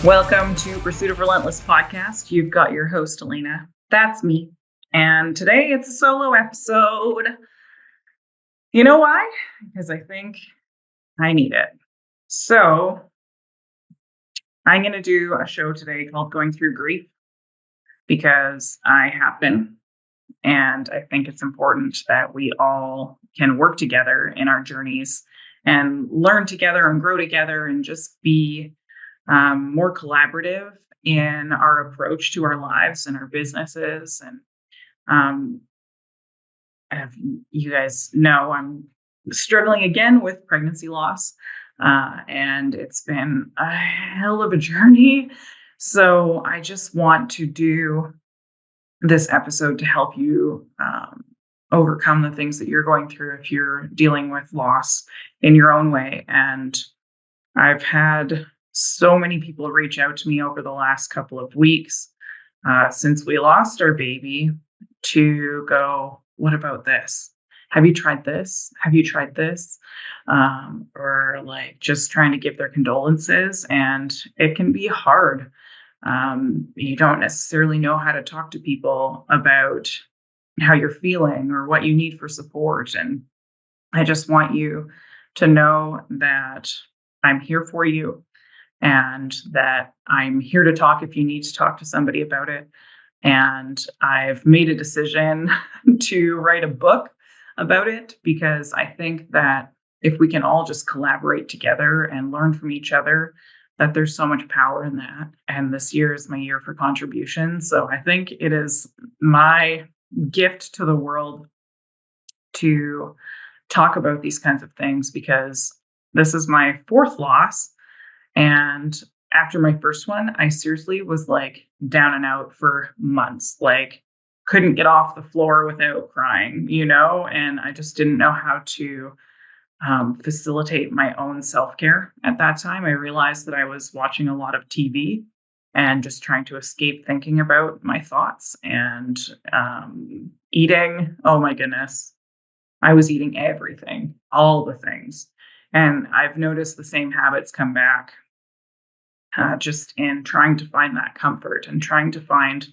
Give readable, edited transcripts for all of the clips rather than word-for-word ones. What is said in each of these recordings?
Welcome to Pursuit of Relentless podcast. You've got your host, Alaina. That's me. And today it's a solo episode. You know why? Because I think I need it. So I'm going to do a show today called Going Through Grief because I have been. And I think it's important that we all can work together in our journeys and learn together and grow together and just be more collaborative in our approach to our lives and our businesses. And as you guys know, I'm struggling again with pregnancy loss, and it's been a hell of a journey. So I just want to do this episode to help you overcome the things that you're going through if you're dealing with loss in your own way. And I've had so many people reach out to me over the last couple of weeks since we lost our baby to go, what about this? Have you tried this? Have you tried this? Or like just trying to give their condolences. And it can be hard. You don't necessarily know how to talk to people about how you're feeling or what you need for support. And I just want you to know that I'm here for you and that I'm here to talk if you need to talk to somebody about it. And I've made a decision to write a book about it because I think that if we can all just collaborate together and learn from each other, that there's so much power in that. And this year is my year for contribution. So I think it is my gift to the world to talk about these kinds of things because this is my fourth loss. And after my first one, I seriously was like down and out for months, like couldn't get off the floor without crying, and I just didn't know how to facilitate my own self-care at that time. I realized that I was watching a lot of TV and just trying to escape thinking about my thoughts and eating. Oh my goodness. I was eating everything, all the things. And I've noticed the same habits come back just in trying to find that comfort and trying to find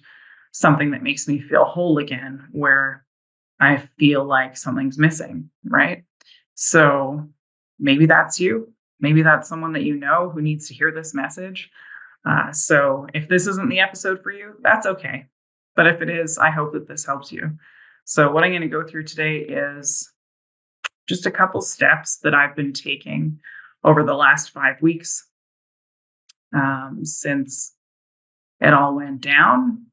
something that makes me feel whole again, where I feel like something's missing, right? So maybe that's you. Maybe that's someone that you know who needs to hear this message. So if this isn't the episode for you, that's okay. But if it is, I hope that this helps you. So what I'm going to go through today is just a couple steps that I've been taking over the last 5 weeks since it all went down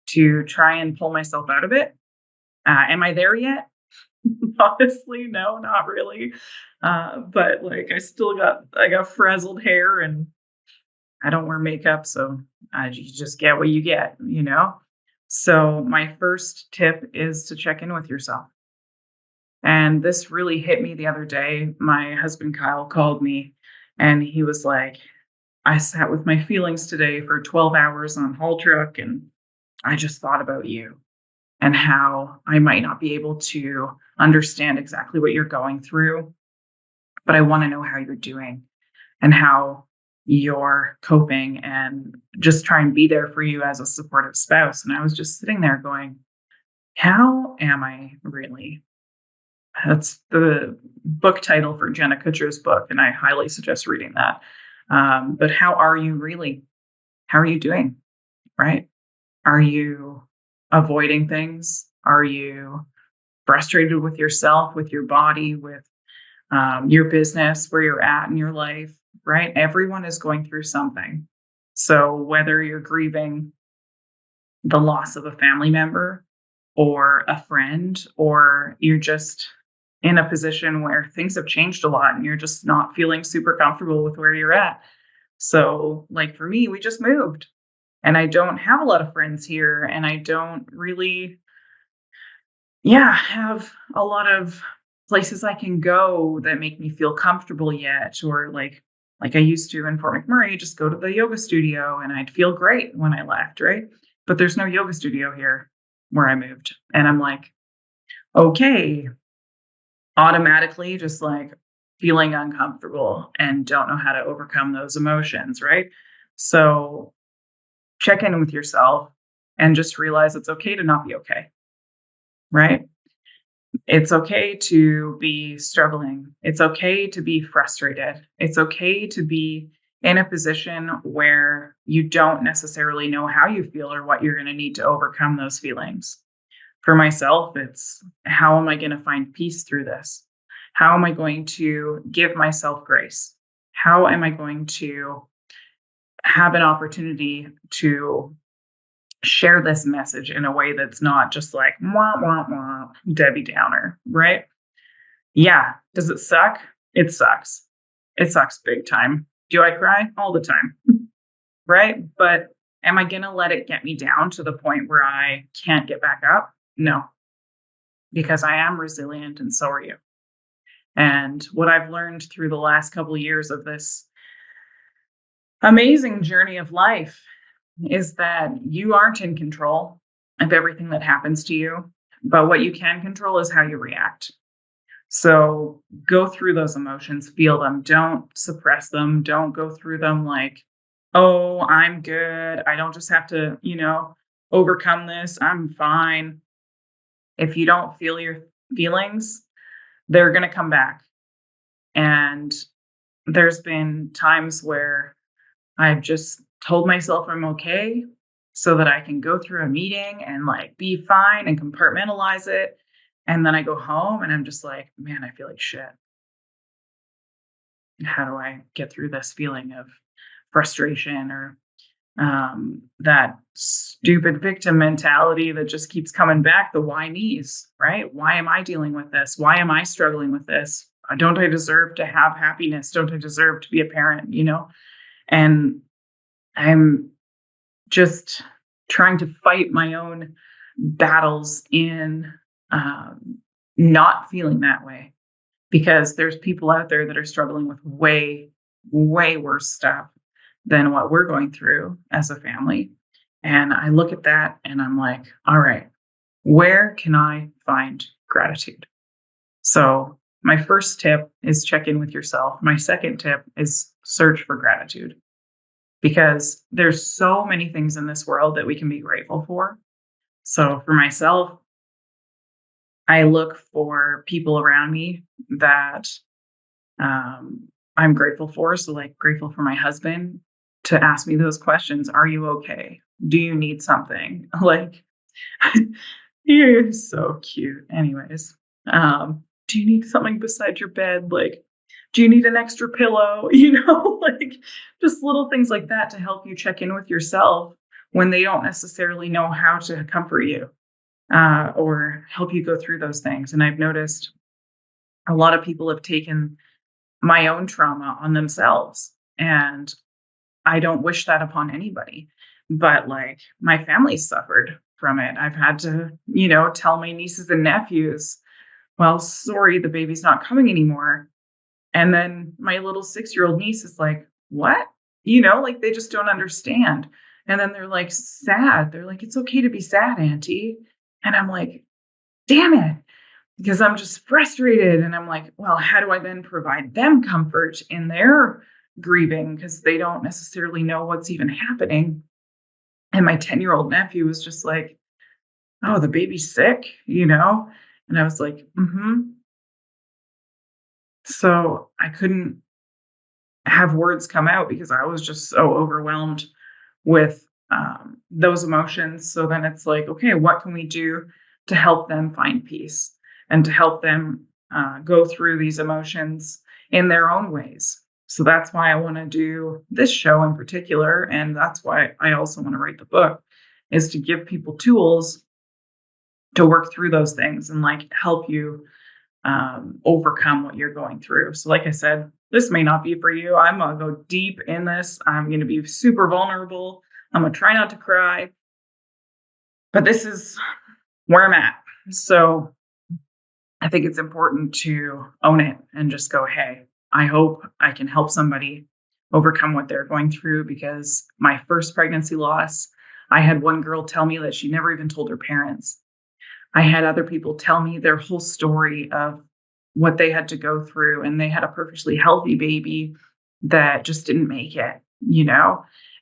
to try and pull myself out of it. Am I there yet? Honestly, no, not really. But like I got frazzled hair and I don't wear makeup, so you just get what you get, So my first tip is to check in with yourself. And this really hit me the other day. My husband, Kyle, called me and he was like, I sat with my feelings today for 12 hours on haul truck and I just thought about you and how I might not be able to understand exactly what you're going through, but I want to know how you're doing and how you're coping and just try and be there for you as a supportive spouse. And I was just sitting there going, how am I really? That's the book title for Jenna Kutcher's book, and I highly suggest reading that. But how are you really? How are you doing? Right? Are you avoiding things? Are you frustrated with yourself, with your body, with your business, where you're at in your life? Right? Everyone is going through something. So whether you're grieving the loss of a family member or a friend, or you're just in a position where things have changed a lot and you're just not feeling super comfortable with where you're at. So like for me, we just moved and I don't have a lot of friends here and I don't really, have a lot of places I can go that make me feel comfortable yet. Or like I used to in Fort McMurray, just go to the yoga studio and I'd feel great when I left, right? But there's no yoga studio here where I moved. And I'm like, okay, automatically just like feeling uncomfortable and don't know how to overcome those emotions, right? So check in with yourself and just realize it's okay to not be okay, right? It's okay to be struggling. It's okay to be frustrated. It's okay to be in a position where you don't necessarily know how you feel or what you're going to need to overcome those feelings. For myself, it's how am I going to find peace through this? How am I going to give myself grace? How am I going to have an opportunity to share this message in a way that's not just like wah, wah, wah, Debbie Downer, right? Yeah. Does it suck? It sucks. It sucks big time. Do I cry? All the time, right? But am I going to let it get me down to the point where I can't get back up? No, because I am resilient and so are you. And what I've learned through the last couple of years of this amazing journey of life is that you aren't in control of everything that happens to you, but what you can control is how you react. So go through those emotions, feel them, don't suppress them, don't go through them like, oh, I'm good. I don't just have to, overcome this. I'm fine. If you don't feel your feelings, they're going to come back. And there's been times where I've just told myself I'm okay so that I can go through a meeting and like be fine and compartmentalize it. And then I go home and I'm just like, man, I feel like shit. How do I get through this feeling of frustration or that stupid victim mentality that just keeps coming back? The why me's, right? Why am I dealing with this? Why am I struggling with this? Don't I deserve to have happiness? Don't I deserve to be a parent? And I'm just trying to fight my own battles in not feeling that way, because there's people out there that are struggling with way, way worse stuff than what we're going through as a family. And I look at that and I'm like, all right, where can I find gratitude? So my first tip is check in with yourself. My second tip is search for gratitude, because there's so many things in this world that we can be grateful for. So for myself, I look for people around me that I'm grateful for. So, like, grateful for my husband to ask me those questions. Are you okay? Do you need something? Like, you're so cute. Anyways, do you need something beside your bed? Like, do you need an extra pillow? Like just little things like that to help you check in with yourself when they don't necessarily know how to comfort you or help you go through those things. And I've noticed a lot of people have taken my own trauma on themselves. And I don't wish that upon anybody. But like my family suffered from it. I've had to, tell my nieces and nephews, well, sorry, the baby's not coming anymore. And then my little 6-year-old niece is like, what? Like they just don't understand. And then they're like sad. They're like, it's okay to be sad, Auntie. And I'm like, damn it. Because I'm just frustrated. And I'm like, well, how do I then provide them comfort in their grieving? Because they don't necessarily know what's even happening. And my 10-year-old nephew was just like, oh, the baby's sick, And I was like, mm-hmm. So I couldn't have words come out because I was just so overwhelmed with those emotions. So then it's like, okay, what can we do to help them find peace and to help them go through these emotions in their own ways? So that's why I want to do this show in particular. And that's why I also want to write the book, is to give people tools to work through those things and like help you overcome what you're going through. So like I said, this may not be for you. I'm going to go deep in this. I'm going to be super vulnerable. I'm going to try not to cry. But this is where I'm at. So I think it's important to own it and just go, hey, I hope I can help somebody overcome what they're going through, because my first pregnancy loss, I had one girl tell me that she never even told her parents. I had other people tell me their whole story of what they had to go through, and they had a perfectly healthy baby that just didn't make it,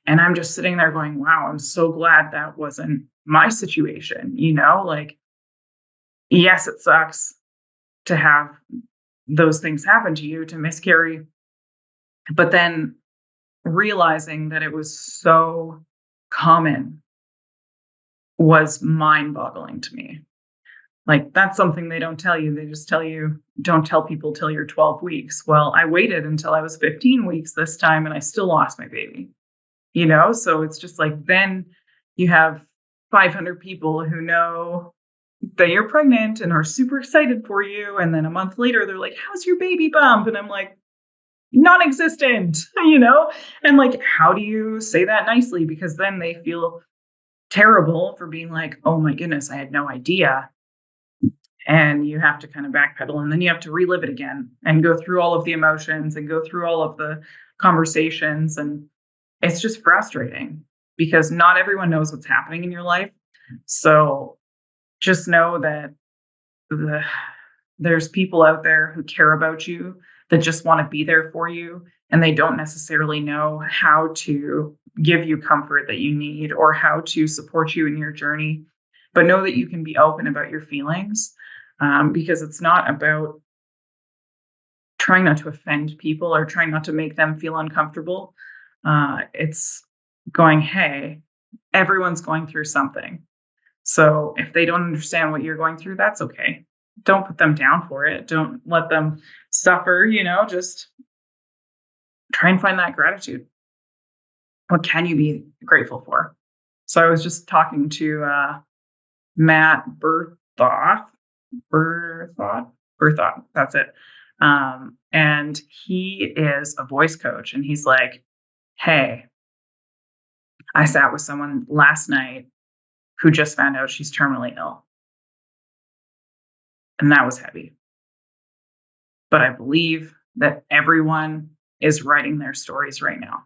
And I'm just sitting there going, wow, I'm so glad that wasn't my situation, like, yes, it sucks to have those things happen to you, to miscarry, but then realizing that it was so common was mind-boggling to me. Like, that's something they don't tell you. They just tell you, "Don't tell people till you're 12 weeks." Well, I waited until I was 15 weeks this time, and I still lost my baby, So it's just like, then you have 500 people who know that you're pregnant and are super excited for you, and then a month later, they're like, "How's your baby bump?" And I'm like, "Non-existent," And, like, how do you say that nicely? Because then they feel terrible for being like, "Oh my goodness, I had no idea." And you have to kind of backpedal, and then you have to relive it again and go through all of the emotions and go through all of the conversations. And it's just frustrating because not everyone knows what's happening in your life. So just know that the, there's people out there who care about you, that just want to be there for you, and they don't necessarily know how to give you comfort that you need or how to support you in your journey. But know that you can be open about your feelings, because it's not about trying not to offend people or trying not to make them feel uncomfortable. It's going, hey, everyone's going through something. So if they don't understand what you're going through, that's okay. Don't put them down for it. Don't let them suffer, just try and find that gratitude. What can you be grateful for? So I was just talking to Matt Berthoff, that's it. And he is a voice coach, and he's like, hey, I sat with someone last night who just found out she's terminally ill. And that was heavy. But I believe that everyone is writing their stories right now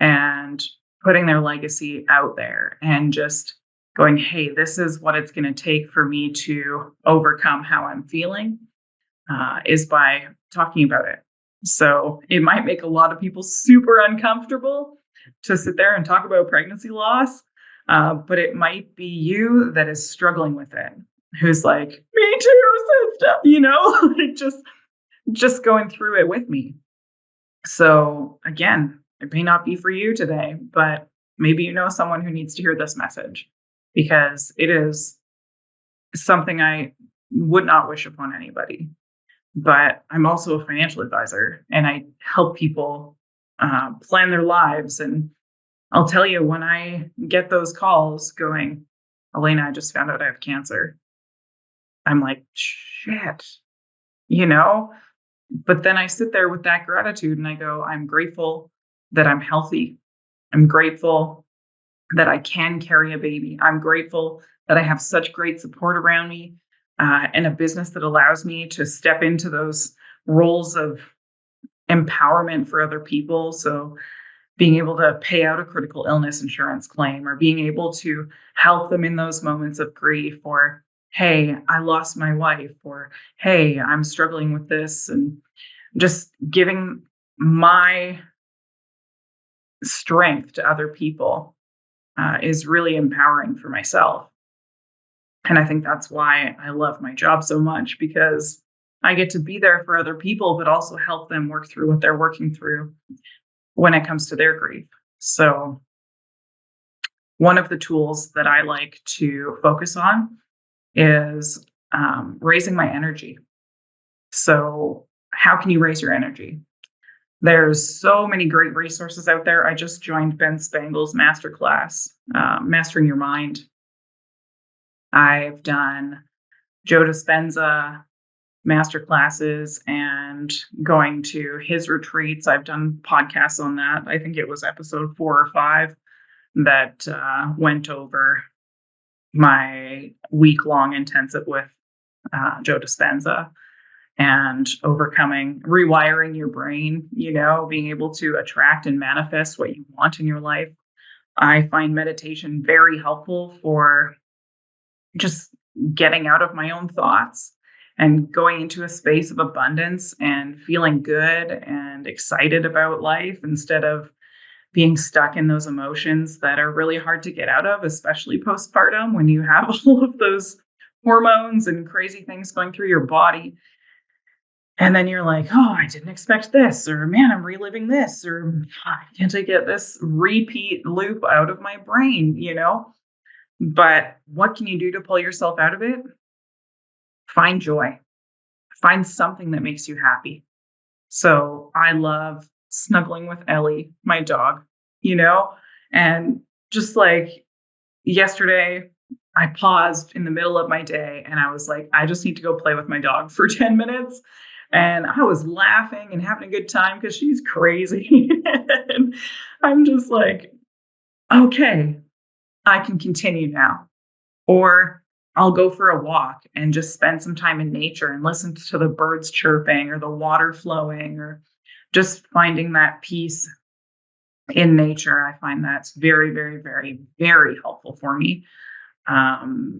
and putting their legacy out there and just going, hey, this is what it's going to take for me to overcome how I'm feeling, is by talking about it. So it might make a lot of people super uncomfortable to sit there and talk about pregnancy loss, but it might be you that is struggling with it, who's like, me too, sister, like just going through it with me. So again, it may not be for you today, but maybe you know someone who needs to hear this message, because it is something I would not wish upon anybody. But I'm also a financial advisor, and I help people plan their lives. And I'll tell you, when I get those calls going, Alaina, I just found out I have cancer, I'm like, shit, But then I sit there with that gratitude and I go, I'm grateful that I'm healthy. I'm grateful that I can carry a baby. I'm grateful that I have such great support around me, and a business that allows me to step into those roles of empowerment for other people. So being able to pay out a critical illness insurance claim, or being able to help them in those moments of grief, or, hey, I lost my wife, or, hey, I'm struggling with this, and just giving my strength to other people is really empowering for myself. And I think that's why I love my job so much, because I get to be there for other people, but also help them work through what they're working through when it comes to their grief. So one of the tools that I like to focus on is raising my energy. So how can you raise your energy? There's so many great resources out there. I just joined Ben Spangle's masterclass, Mastering Your Mind. I've done Joe Dispenza masterclasses and going to his retreats. I've done podcasts on that. I think it was episode 4 or 5 that went over my week-long intensive with Joe Dispenza, and rewiring your brain, being able to attract and manifest what you want in your life. I find meditation very helpful for just getting out of my own thoughts and going into a space of abundance and feeling good and excited about life, instead of being stuck in those emotions that are really hard to get out of, especially postpartum when you have all of those hormones and crazy things going through your body. And then you're like, oh, I didn't expect this, or man, I'm reliving this, or can't I get this repeat loop out of my brain, But what can you do to pull yourself out of it? Find joy, find something that makes you happy. So I love snuggling with Ellie, my dog, you know, and just like yesterday, I paused in the middle of my day and I was like, I just need to go play with my dog for 10 minutes. And I was laughing and having a good time because she's crazy. And I'm just like, okay, I can continue now. Or I'll go for a walk and just spend some time in nature and listen to the birds chirping or the water flowing or just finding that peace in nature. I find that's very, very, very, very helpful for me.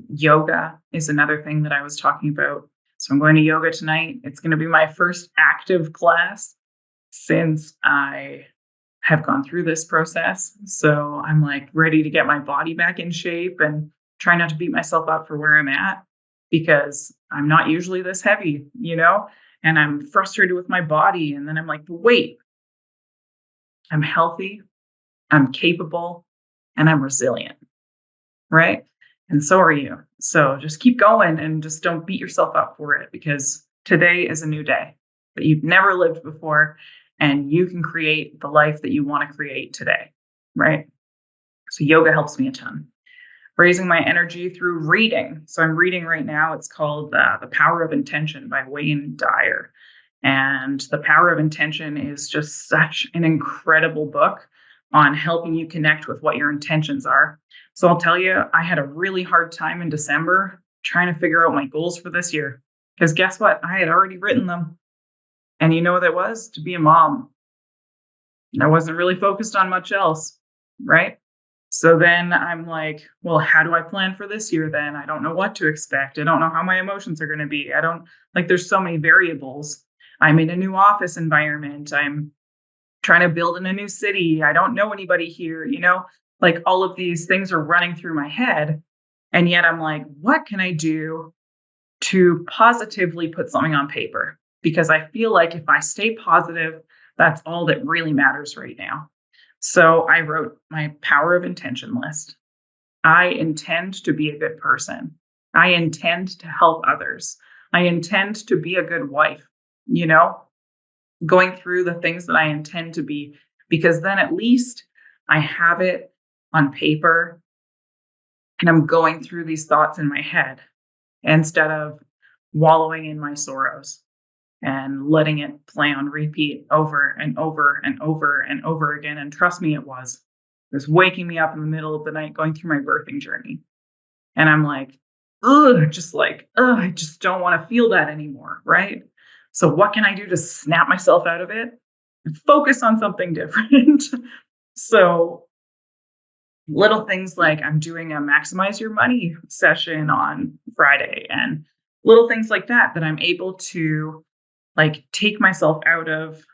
Yoga is another thing that I was talking about. So I'm going to yoga tonight. It's going to be my first active class since I have gone through this process. So I'm like ready to get my body back in shape and try not to beat myself up for where I'm at because I'm not usually this heavy, and I'm frustrated with my body. And then I'm like, but wait, I'm healthy, I'm capable, and I'm resilient. Right. And so are you. So just keep going and just don't beat yourself up for it because today is a new day that you've never lived before and you can create the life that you want to create today. Right. So yoga helps me a ton. Raising my energy through reading. So I'm reading right now. It's called The Power of Intention by Wayne Dyer. And The Power of Intention is just such an incredible book on helping you connect with what your intentions are. So I'll tell you, I had a really hard time in December trying to figure out my goals for this year. Because guess what? I had already written them. And you know what it was? To be a mom. I wasn't really focused on much else, right? So then I'm like, well, how do I plan for this year then? I don't know what to expect. I don't know how my emotions are going to be. I don't there's so many variables. I'm in a new office environment. I'm trying to build in a new city. I don't know anybody here, like all of these things are running through my head. And yet I'm like, what can I do to positively put something on paper? Because I feel like if I stay positive, that's all that really matters right now. So I wrote my power of intention list. I intend to be a good person. I intend to help others. I intend to be a good wife, going through the things that I intend to be, because then at least I have it on paper and I'm going through these thoughts in my head instead of wallowing in my sorrows and letting it play on repeat over and over and over and over again. And trust me, it was waking me up in the middle of the night going through my birthing journey. And I'm like, I just don't want to feel that anymore. Right. So what can I do to snap myself out of it and focus on something different? So little things like I'm doing a maximize your money session on Friday and little things like that I'm able to take myself out of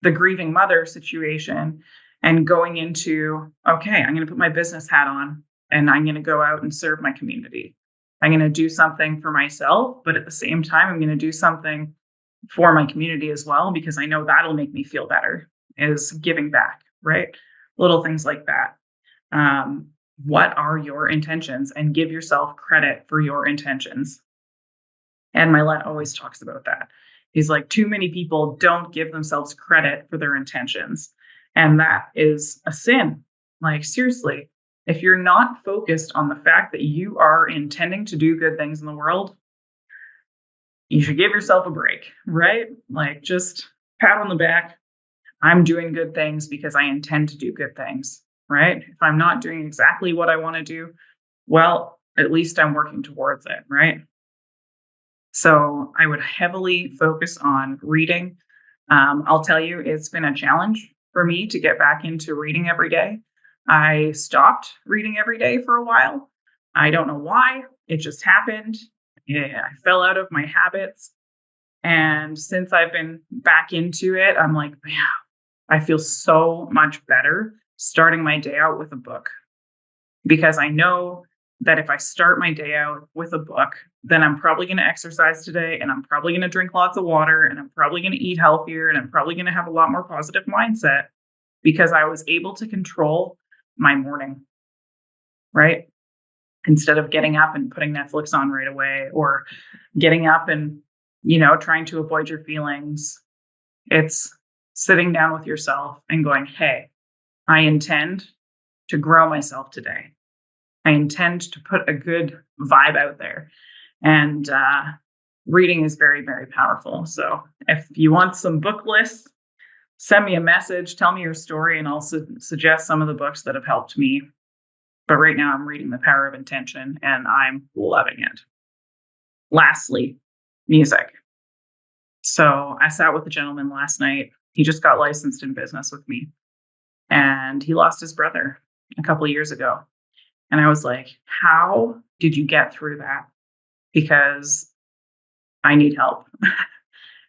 the grieving mother situation and going into, okay, I'm going to put my business hat on and I'm going to go out and serve my community. I'm going to do something for myself, but at the same time, I'm going to do something for my community as well, because I know that'll make me feel better, is giving back, right? Little things like that. What are your intentions? And give yourself credit for your intentions. And Milet always talks about that. He's like, too many people don't give themselves credit for their intentions. And that is a sin. Like, seriously, if you're not focused on the fact that you are intending to do good things in the world, you should give yourself a break, right? Like, just pat on the back. I'm doing good things because I intend to do good things, right? If I'm not doing exactly what I want to do, well, at least I'm working towards it, right? So I would heavily focus on reading. I'll tell you, it's been a challenge for me to get back into reading every day. I stopped reading every day for a while. I don't know why. It just happened. Yeah, I fell out of my habits. And since I've been back into it, I'm like, man, I feel so much better starting my day out with a book because I know that if I start my day out with a book, then I'm probably going to exercise today and I'm probably going to drink lots of water and I'm probably going to eat healthier and I'm probably going to have a lot more positive mindset because I was able to control my morning, right? Instead of getting up and putting Netflix on right away or getting up and, trying to avoid your feelings. It's sitting down with yourself and going, hey, I intend to grow myself today. I intend to put a good vibe out there. And reading is very, very powerful. So if you want some book lists, send me a message, tell me your story, and I'll suggest some of the books that have helped me. But right now I'm reading The Power of Intention and I'm loving it. Lastly, music. So I sat with a gentleman last night. He just got licensed in business with me and he lost his brother a couple of years ago. And I was like, how did you get through that? Because I need help.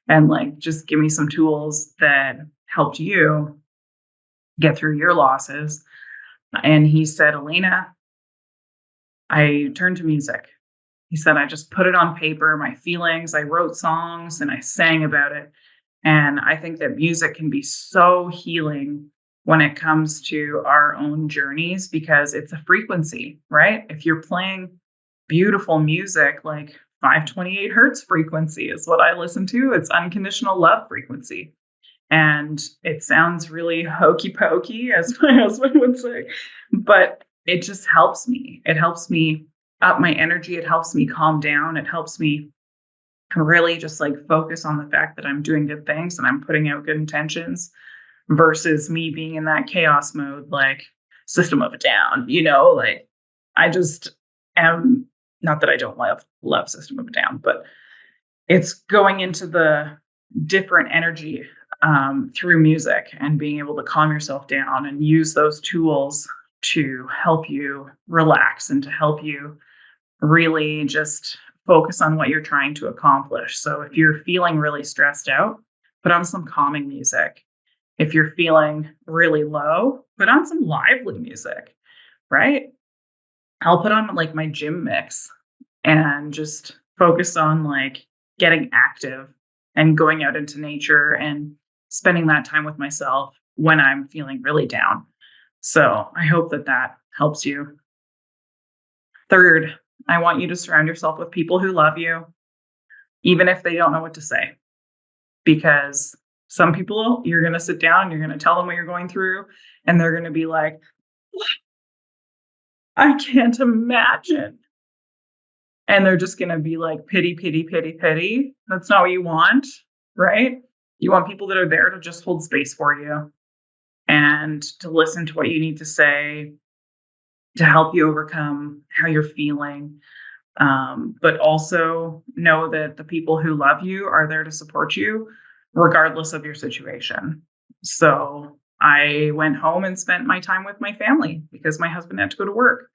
And just give me some tools that helped you get through your losses. And he said, Alaina, I turned to music. He said, I just put it on paper, my feelings. I wrote songs and I sang about it. And I think that music can be so healing when it comes to our own journeys because it's a frequency, right? If you're playing beautiful music, like 528 hertz frequency is what I listen to. It's unconditional love frequency. And it sounds really hokey pokey, as my husband would say, but it just helps me. It helps me up my energy. It helps me calm down. It helps me really just focus on the fact that I'm doing good things and I'm putting out good intentions versus me being in that chaos mode, like System of a Down, I just am, not that I don't love System of a Down, but it's going into the different energy through music and being able to calm yourself down and use those tools to help you relax and to help you really just focus on what you're trying to accomplish. So if you're feeling really stressed out, put on some calming music. If you're feeling really low, put on some lively music, right? I'll put on my gym mix and just focus on getting active and going out into nature and spending that time with myself when I'm feeling really down. So I hope that helps you. Third, I want you to surround yourself with people who love you, even if they don't know what to say. Because some people, you're going to sit down and you're going to tell them what you're going through, and they're going to be like, I can't imagine. And they're just going to be like, pity, pity, pity, pity. That's not what you want, right? You want people that are there to just hold space for you and to listen to what you need to say, to help you overcome how you're feeling. But also know that the people who love you are there to support you regardless of your situation. So I went home and spent my time with my family because my husband had to go to work.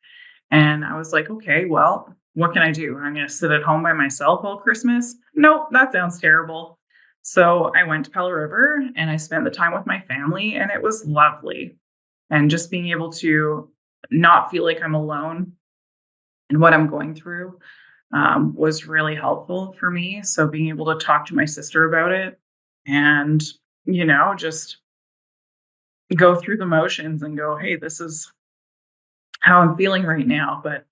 And I was like, okay, well, what can I do? I'm going to sit at home by myself all Christmas? Nope, that sounds terrible. So I went to Pella River and I spent the time with my family and it was lovely. And just being able to not feel like I'm alone in what I'm going through was really helpful for me. So being able to talk to my sister about it and, just go through the motions and go, hey, this is how I'm feeling right now. But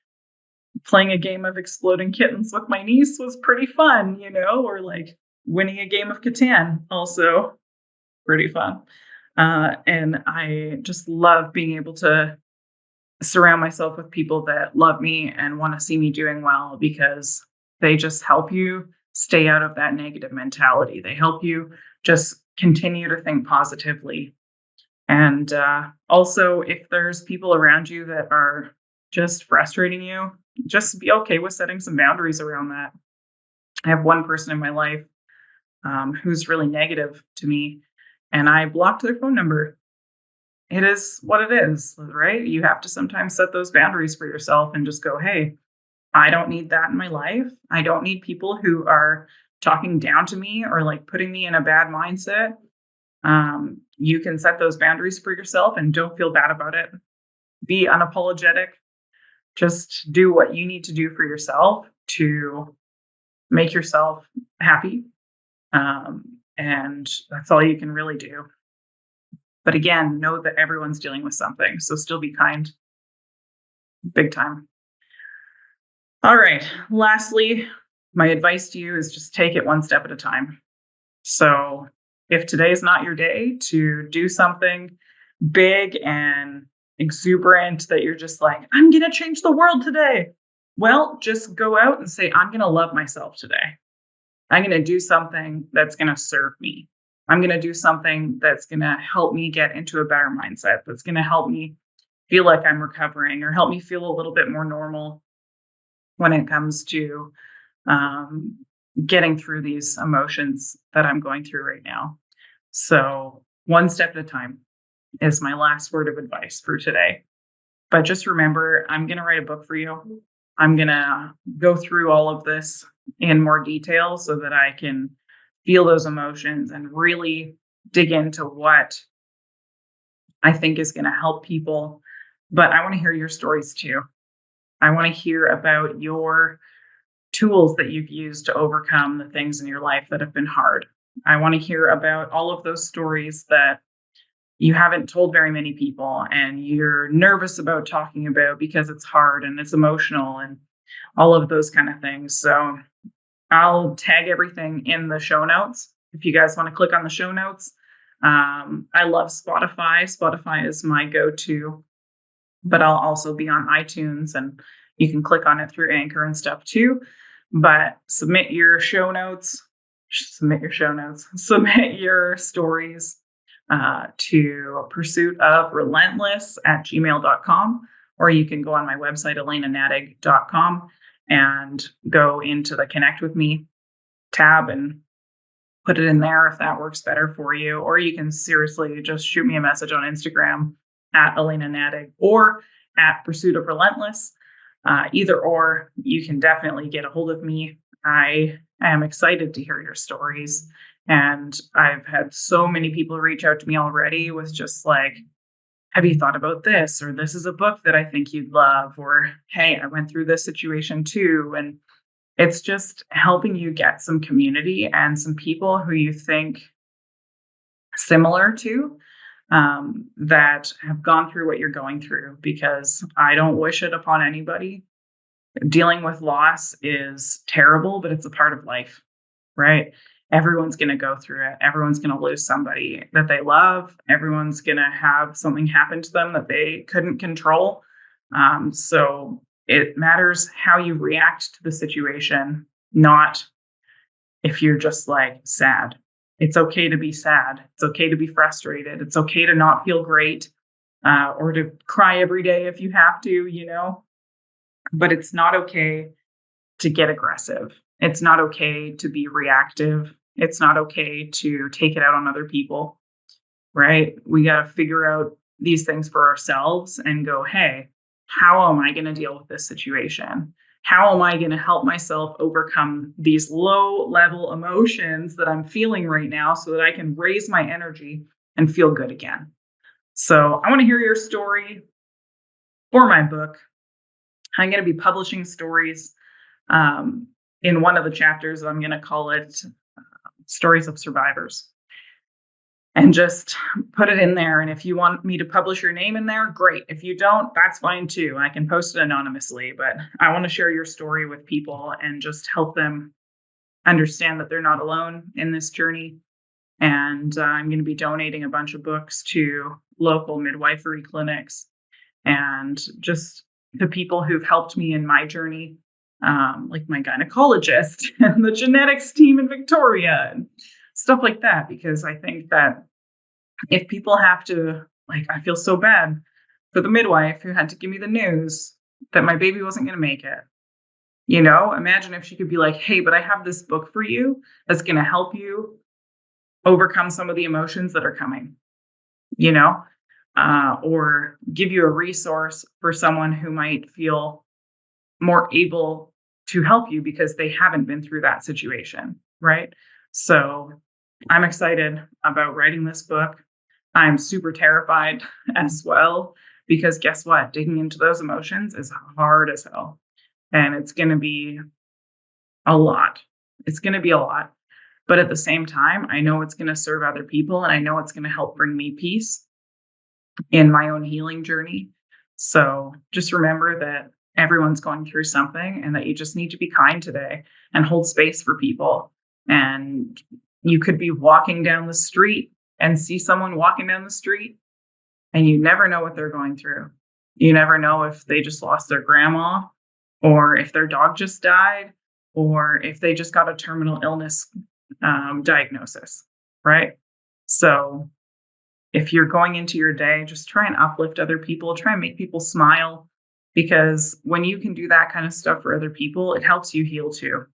playing a game of Exploding Kittens with my niece was pretty fun, or winning a game of Catan, also pretty fun. And I just love being able to surround myself with people that love me and want to see me doing well because they just help you stay out of that negative mentality. They help you just continue to think positively. And also, if there's people around you that are just frustrating you, just be okay with setting some boundaries around that. I have one person in my life who's really negative to me, and I blocked their phone number. It is what it is, right? You have to sometimes set those boundaries for yourself and just go, hey, I don't need that in my life. I don't need people who are talking down to me or putting me in a bad mindset. You can set those boundaries for yourself and don't feel bad about it. Be unapologetic. Just do what you need to do for yourself to make yourself happy. And that's all you can really do. But again, know that everyone's dealing with something. So still be kind. Big time. All right. Lastly, my advice to you is just take it one step at a time. So if today is not your day to do something big and exuberant that you're just like, I'm going to change the world today. Well, just go out and say, I'm going to love myself today. I'm going to do something that's going to serve me. I'm going to do something that's going to help me get into a better mindset, that's going to help me feel like I'm recovering or help me feel a little bit more normal when it comes to um, getting through these emotions that I'm going through right now. So, one step at a time is my last word of advice for today. But just remember, I'm going to write a book for you. I'm going to go through all of this in more detail so that I can feel those emotions and really dig into what I think is going to help people. But I want to hear your stories too. I want to hear about your tools that you've used to overcome the things in your life that have been hard. I want to hear about all of those stories that you haven't told very many people and you're nervous about talking about because it's hard and it's emotional and all of those kind of things. So I'll tag everything in the show notes if you guys want to click on the show notes. I love Spotify. Spotify is my go-to, but I'll also be on iTunes and you can click on it through Anchor and stuff too. But submit your stories to Pursuit of Relentless at gmail.com, or you can go on my website, alainanadig.com, and go into the Connect with Me tab and put it in there if that works better for you. Or you can seriously just shoot me a message on Instagram at alainanadig or at Pursuit of Relentless. Either or, you can definitely get a hold of me. I am excited to hear your stories. And I've had so many people reach out to me already with just like, have you thought about this? Or this is a book that I think you'd love. Or, hey, I went through this situation too. And it's just helping you get some community and some people who you think similar to that have gone through what you're going through, because I don't wish it upon anybody. Dealing with loss is terrible, but it's a part of life, right? Everyone's going to go through it. Everyone's going to lose somebody that they love. Everyone's going to have something happen to them that they couldn't control. So it matters how you react to the situation, not if you're just like sad. It's okay to be sad. It's okay to be frustrated. It's okay to not feel great or to cry every day if you have to, but it's not okay to get aggressive. It's not okay to be reactive. It's not okay to take it out on other people, right? We got to figure out these things for ourselves and go, hey, how am I going to deal with this situation? How am I going to help myself overcome these low level emotions that I'm feeling right now so that I can raise my energy and feel good again? So I want to hear your story for my book. I'm going to be publishing stories in one of the chapters. I'm going to call it Stories of Survivors. And just put it in there. And if you want me to publish your name in there, great. If you don't, that's fine too. I can post it anonymously, but I want to share your story with people and just help them understand that they're not alone in this journey. And I'm going to be donating a bunch of books to local midwifery clinics and just the people who've helped me in my journey, like my gynecologist and the genetics team in Victoria and stuff like that. Because I think that if people have to, like, I feel so bad for the midwife who had to give me the news that my baby wasn't going to make it. Imagine if she could be like, hey, but I have this book for you that's going to help you overcome some of the emotions that are coming, or give you a resource for someone who might feel more able to help you because they haven't been through that situation, right? So I'm excited about writing this book. I'm super terrified as well, because guess what? Digging into those emotions is hard as hell. And it's going to be a lot. It's going to be a lot. But at the same time, I know it's going to serve other people, and I know it's going to help bring me peace in my own healing journey. So just remember that everyone's going through something, and that you just need to be kind today and hold space for people. And you could be walking down the street and see someone walking down the street, and you never know what they're going through. You never know if they just lost their grandma, or if their dog just died, or if they just got a terminal illness diagnosis, right? So if you're going into your day, just try and uplift other people, try and make people smile, because when you can do that kind of stuff for other people, it helps you heal too,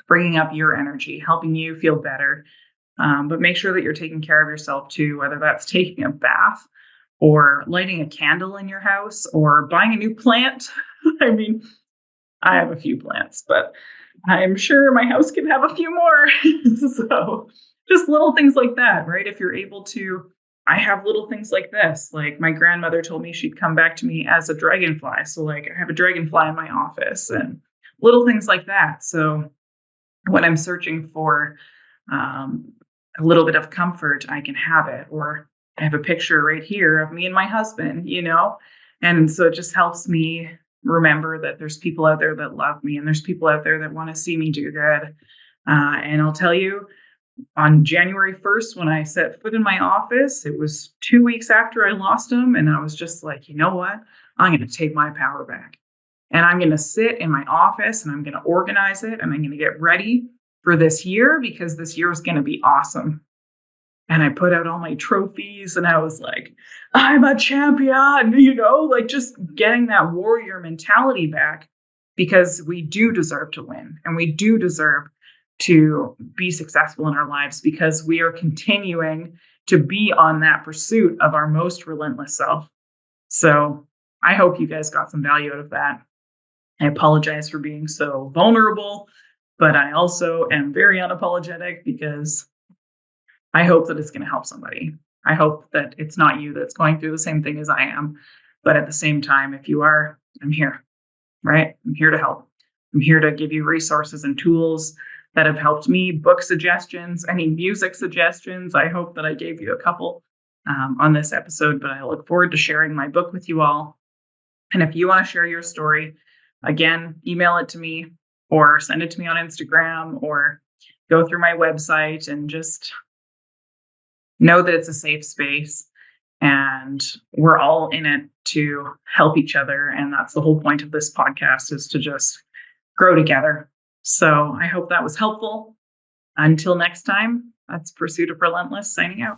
bringing up your energy, helping you feel better. But make sure that you're taking care of yourself too, whether that's taking a bath or lighting a candle in your house or buying a new plant. I mean, I have a few plants, but I'm sure my house can have a few more. So just little things like that, right? If you're able to, I have little things like this. Like my grandmother told me she'd come back to me as a dragonfly. So like I have a dragonfly in my office and little things like that. So when I'm searching for a little bit of comfort, I can have it. Or I have a picture right here of me and my husband, And so it just helps me remember that there's people out there that love me, and there's people out there that want to see me do good. And I'll tell you, on January 1st, when I set foot in my office, it was 2 weeks after I lost him. And I was just like, you know what? I'm going to take my power back. And I'm going to sit in my office and I'm going to organize it. And I'm going to get ready for this year, because this year is going to be awesome. And I put out all my trophies and I was like, I'm a champion, like just getting that warrior mentality back, because we do deserve to win, and we do deserve to be successful in our lives, because we are continuing to be on that pursuit of our most relentless self. So I hope you guys got some value out of that. I apologize for being so vulnerable, but I also am very unapologetic, because I hope that it's going to help somebody. I hope that it's not you that's going through the same thing as I am. But at the same time, if you are, I'm here, right? I'm here to help. I'm here to give you resources and tools that have helped me, book suggestions, any music suggestions. I hope that I gave you a couple on this episode, but I look forward to sharing my book with you all. And if you want to share your story, again, email it to me or send it to me on Instagram, or go through my website, and just know that it's a safe space, and we're all in it to help each other. And that's the whole point of this podcast, is to just grow together. So I hope that was helpful. Until next time, that's Pursuit of Relentless signing out.